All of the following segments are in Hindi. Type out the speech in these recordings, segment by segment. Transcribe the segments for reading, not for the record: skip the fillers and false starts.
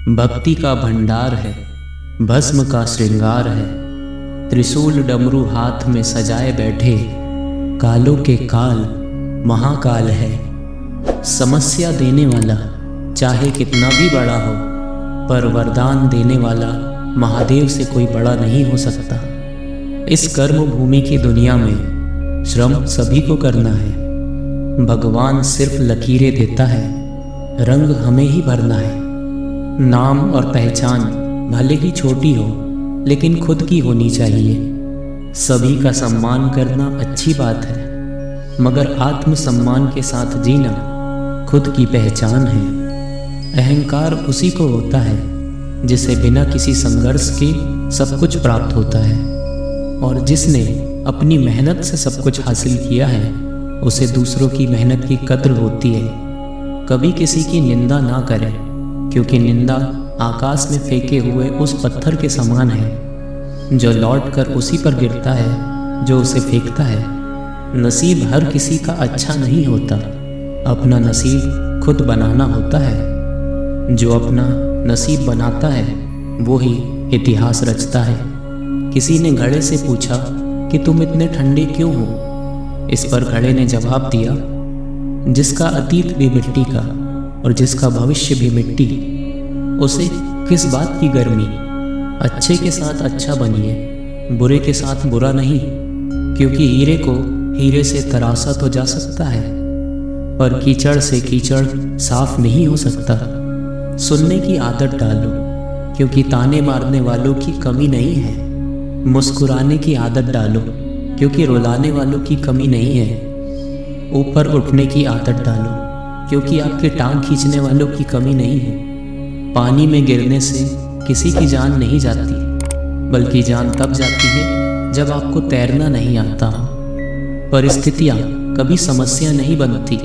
भक्ति का भंडार है, भस्म का श्रृंगार है। त्रिशूल डमरू हाथ में सजाए बैठे, कालों के काल महाकाल है। समस्या देने वाला चाहे कितना भी बड़ा हो, पर वरदान देने वाला महादेव से कोई बड़ा नहीं हो सकता। इस कर्म भूमि की दुनिया में श्रम सभी को करना है। भगवान सिर्फ लकीरें देता है, रंग हमें ही भरना है। नाम और पहचान भले ही छोटी हो, लेकिन खुद की होनी चाहिए। सभी का सम्मान करना अच्छी बात है, मगर आत्मसम्मान के साथ जीना खुद की पहचान है। अहंकार उसी को होता है जिसे बिना किसी संघर्ष के सब कुछ प्राप्त होता है, और जिसने अपनी मेहनत से सब कुछ हासिल किया है उसे दूसरों की मेहनत की कद्र होती है। कभी किसी की निंदा ना करें, क्योंकि निंदा आकाश में फेंके हुए उस पत्थर के समान है जो लौटकर उसी पर गिरता है जो उसे फेंकता है। नसीब हर किसी का अच्छा नहीं होता, अपना नसीब खुद बनाना होता है। जो अपना नसीब बनाता है वो ही इतिहास रचता है। किसी ने घड़े से पूछा कि तुम इतने ठंडे क्यों हो? इस पर घड़े ने जवाब दिया, जिसका अतीत भी मिट्टी का और जिसका भविष्य भी मिट्टी, उसे किस बात की गर्मी। अच्छे के साथ अच्छा बनिए, बुरे के साथ बुरा नहीं, क्योंकि हीरे को हीरे से तराशा तो जा सकता है, पर कीचड़ से कीचड़ साफ नहीं हो सकता। सुनने की आदत डालो, क्योंकि ताने मारने वालों की कमी नहीं है। मुस्कुराने की आदत डालो, क्योंकि रुलाने वालों की कमी नहीं है। ऊपर उठने की आदत डालो, क्योंकि आपके टांग खींचने वालों की कमी नहीं है। पानी में गिरने से किसी की जान नहीं जाती, बल्कि जान तब जाती है जब आपको तैरना नहीं आता हो। परिस्थितियाँ कभी समस्या नहीं बनती,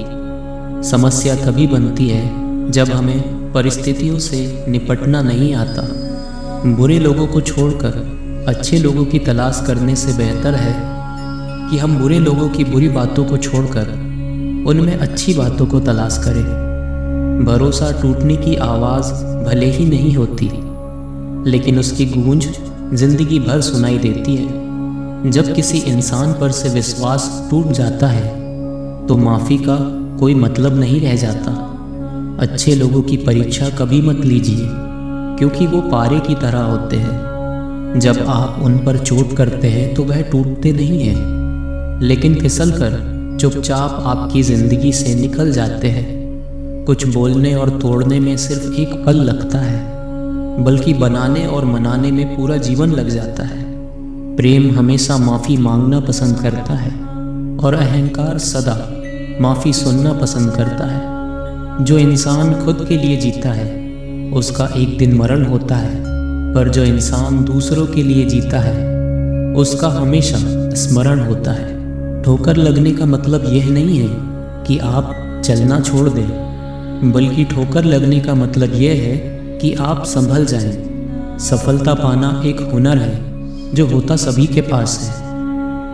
समस्या तभी बनती है जब हमें परिस्थितियों से निपटना नहीं आता। बुरे लोगों को छोड़कर अच्छे लोगों की तलाश करने से बेहतर है कि हम बुरे लोगों की बुरी बातों को छोड़कर उनमें अच्छी बातों को तलाश करें। भरोसा टूटने की आवाज़ भले ही नहीं होती, लेकिन उसकी गूंज जिंदगी भर सुनाई देती है। जब किसी इंसान पर से विश्वास टूट जाता है तो माफ़ी का कोई मतलब नहीं रह जाता। अच्छे लोगों की परीक्षा कभी मत लीजिए, क्योंकि वो पारे की तरह होते हैं। जब आप उन पर चोट करते हैं तो वह टूटते नहीं हैं, लेकिन फिसल कर चुपचाप आपकी ज़िंदगी से निकल जाते हैं। कुछ बोलने और तोड़ने में सिर्फ एक पल लगता है, बल्कि बनाने और मनाने में पूरा जीवन लग जाता है। प्रेम हमेशा माफ़ी मांगना पसंद करता है, और अहंकार सदा माफ़ी सुनना पसंद करता है। जो इंसान खुद के लिए जीता है उसका एक दिन मरण होता है, पर जो इंसान दूसरों के लिए जीता है उसका हमेशा स्मरण होता है। ठोकर लगने का मतलब यह नहीं है कि आप चलना छोड़ दें, बल्कि ठोकर लगने का मतलब यह है कि आप संभल जाएं। सफलता पाना एक हुनर है जो होता सभी के पास है,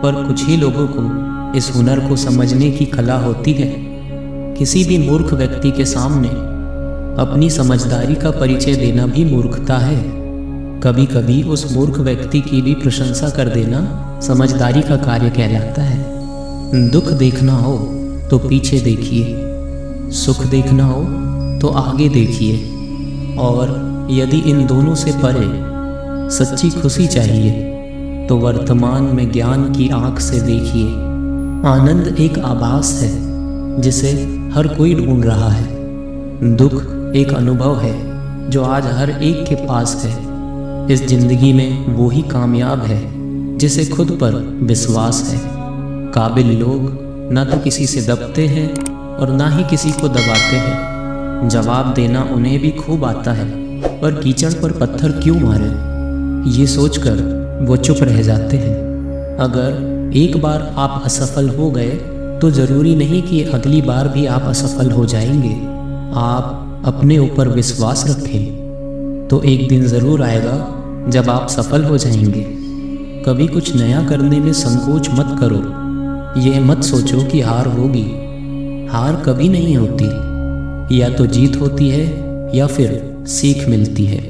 पर कुछ ही लोगों को इस हुनर को समझने की कला होती है। किसी भी मूर्ख व्यक्ति के सामने अपनी समझदारी का परिचय देना भी मूर्खता है। कभी कभी उस मूर्ख व्यक्ति की भी प्रशंसा कर देना समझदारी का कार्य कहलाता है। दुख देखना हो तो पीछे देखिए, सुख देखना हो तो आगे देखिए, और यदि इन दोनों से परे सच्ची खुशी चाहिए तो वर्तमान में ज्ञान की आंख से देखिए। आनंद एक आभास है जिसे हर कोई ढूंढ रहा है। दुख एक अनुभव है जो आज हर एक के पास है। इस जिंदगी में वो ही कामयाब है जिसे खुद पर विश्वास है। काबिल लोग न तो किसी से दबते हैं और ना ही किसी को दबाते हैं। जवाब देना उन्हें भी खूब आता है, पर कीचड़ पर पत्थर क्यों मारे, ये सोचकर वो चुप रह जाते हैं। अगर एक बार आप असफल हो गए तो ज़रूरी नहीं कि अगली बार भी आप असफल हो जाएंगे। आप अपने ऊपर विश्वास रखें तो एक दिन ज़रूर आएगा जब आप सफल हो जाएंगे। कभी कुछ नया करने में संकोच मत करो। यह मत सोचो कि हार होगी। हार कभी नहीं होती, या तो जीत होती है या फिर सीख मिलती है।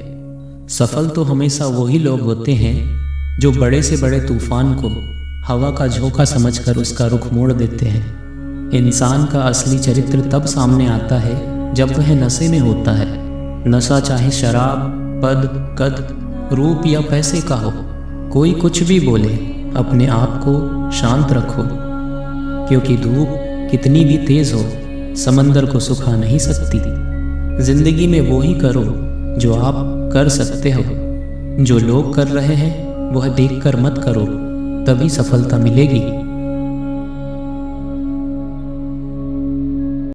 सफल तो हमेशा वही लोग होते हैं जो बड़े से बड़े तूफान को हवा का झोंका समझकर उसका रुख मोड़ देते हैं। इंसान का असली चरित्र तब सामने आता है जब वह नशे में होता है। नशा चाहे शराब, पद, कद, रूप या पैसे का हो। कोई कुछ भी बोले, अपने आप को शांत रखो, क्योंकि धूप कितनी भी तेज हो समंदर को सुखा नहीं सकती। जिंदगी में वो ही करो जो आप कर सकते हो। जो लोग कर रहे हैं वह देखकर मत करो, तभी सफलता मिलेगी।